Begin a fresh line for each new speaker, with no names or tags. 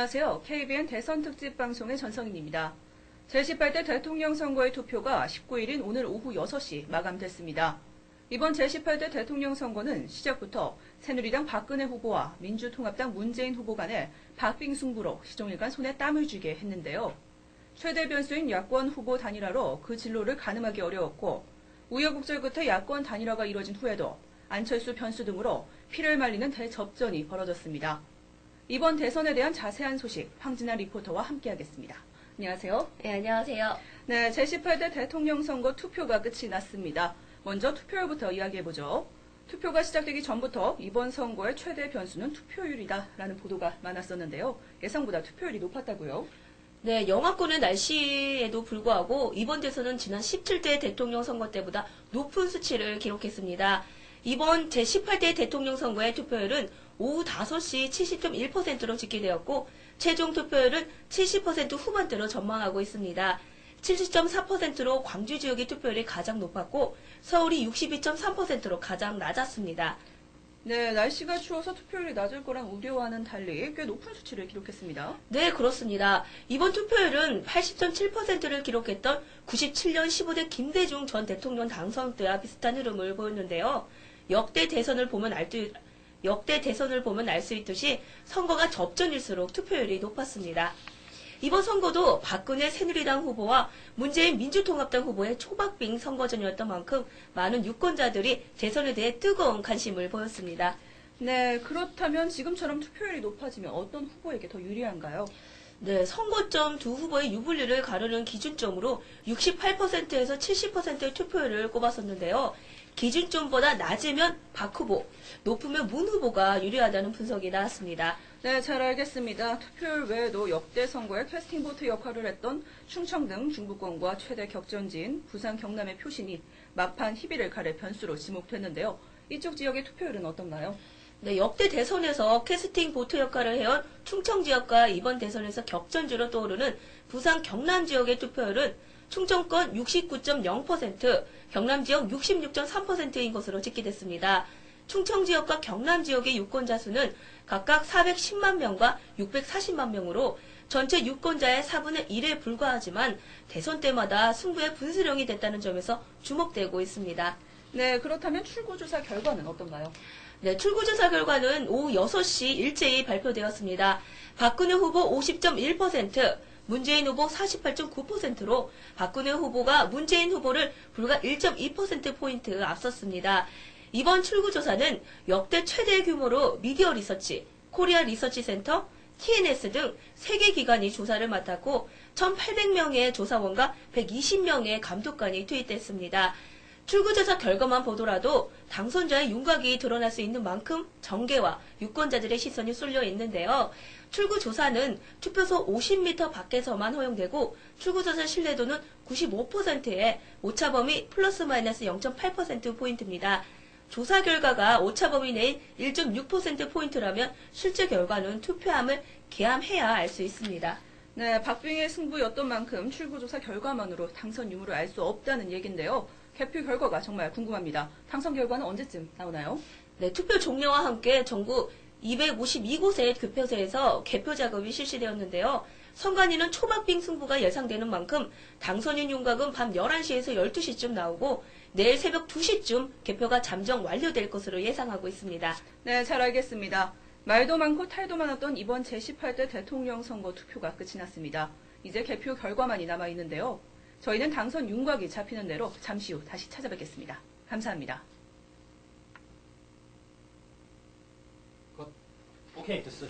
안녕하세요. KBN 대선 특집 방송의 전성인입니다. 제18대 대통령 선거의 투표가 19일인 오늘 오후 6시 마감됐습니다. 이번 제18대 대통령 선거는 시작부터 새누리당 박근혜 후보와 민주통합당 문재인 후보 간의 박빙승부로 시종일관 손에 땀을 쥐게 했는데요. 최대 변수인 야권 후보 단일화로 그 진로를 가늠하기 어려웠고 우여곡절 끝에 야권 단일화가 이뤄진 후에도 안철수 편수 등으로 피를 말리는 대접전이 벌어졌습니다. 이번 대선에 대한 자세한 소식 황진아 리포터와 함께하겠습니다. 안녕하세요.
네, 안녕하세요.
네, 제18대 대통령 선거 투표가 끝이 났습니다. 먼저 투표율부터 이야기해보죠. 투표가 시작되기 전부터 이번 선거의 최대 변수는 투표율이다라는 보도가 많았었는데요. 예상보다 투표율이 높았다고요?
네, 영하권의 날씨에도 불구하고 이번 대선은 지난 17대 대통령 선거 때보다 높은 수치를 기록했습니다. 이번 제18대 대통령 선거의 투표율은 오후 5시 70.1%로 집계되었고 최종 투표율은 70% 후반대로 전망하고 있습니다. 70.4%로 광주 지역의 투표율이 가장 높았고 서울이 62.3%로 가장 낮았습니다.
네, 날씨가 추워서 투표율이 낮을 거란 우려와는 달리 꽤 높은 수치를 기록했습니다.
네, 그렇습니다. 이번 투표율은 80.7%를 기록했던 97년 15대 김대중 전 대통령 당선 때와 비슷한 흐름을 보였는데요. 역대 대선을 보면 알 수 있듯이 선거가 접전일수록 투표율이 높았습니다. 이번 선거도 박근혜 새누리당 후보와 문재인 민주통합당 후보의 초박빙 선거전이었던 만큼 많은 유권자들이 대선에 대해 뜨거운 관심을 보였습니다.
네, 그렇다면 지금처럼 투표율이 높아지면 어떤 후보에게 더 유리한가요?
네, 선거점 두 후보의 유불리를 가르는 기준점으로 68%에서 70%의 투표율을 꼽았었는데요. 기준점보다 낮으면 박 후보, 높으면 문 후보가 유리하다는 분석이 나왔습니다.
네, 잘 알겠습니다. 투표율 외에도 역대 선거에 캐스팅보트 역할을 했던 충청 등 중부권과 최대 격전지인 부산 경남의 표심이 막판 희비를 가를 변수로 지목됐는데요. 이쪽 지역의 투표율은 어떤가요?
네, 역대 대선에서 캐스팅 보트 역할을 해온 충청 지역과 이번 대선에서 격전지로 떠오르는 부산 경남 지역의 투표율은 충청권 69.0%, 경남 지역 66.3%인 것으로 집계됐습니다. 충청 지역과 경남 지역의 유권자 수는 각각 410만 명과 640만 명으로 전체 유권자의 4분의 1에 불과하지만 대선 때마다 승부의 분수령이 됐다는 점에서 주목되고 있습니다.
네, 그렇다면 출구조사 결과는 어떤가요?
네, 출구조사 결과는 오후 6시 일제히 발표되었습니다. 박근혜 후보 50.1%, 문재인 후보 48.9%로 박근혜 후보가 문재인 후보를 불과 1.2%포인트 앞섰습니다. 이번 출구조사는 역대 최대 규모로 미디어 리서치, 코리아 리서치 센터, TNS 등 3개 기관이 조사를 맡았고 1,800명의 조사원과 120명의 감독관이 투입됐습니다. 출구조사 결과만 보더라도 당선자의 윤곽이 드러날 수 있는 만큼 정계와 유권자들의 시선이 쏠려 있는데요. 출구조사는 투표소 50m 밖에서만 허용되고 출구조사 신뢰도는 95%에 오차범위 플러스 마이너스 0.8%포인트입니다. 조사 결과가 오차범위 내인 1.6%포인트라면 실제 결과는 투표함을 개함해야 알 수 있습니다.
네, 박빙의 승부였던 만큼 출구조사 결과만으로 당선 유무를 알 수 없다는 얘기인데요. 개표 결과가 정말 궁금합니다. 당선 결과는 언제쯤 나오나요?
네, 투표 종료와 함께 전국 252곳의 교표소에서 개표 작업이 실시되었는데요. 선관위는 초박빙 승부가 예상되는 만큼 당선인 윤곽은 밤 11시에서 12시쯤 나오고 내일 새벽 2시쯤 개표가 잠정 완료될 것으로 예상하고 있습니다.
네, 잘 알겠습니다. 말도 많고 탈도 많았던 이번 제18대 대통령 선거 투표가 끝이 났습니다. 이제 개표 결과만이 남아있는데요. 저희는 당선 윤곽이 잡히는 대로 잠시 후 다시 찾아뵙겠습니다. 감사합니다.
오케이, 됐어.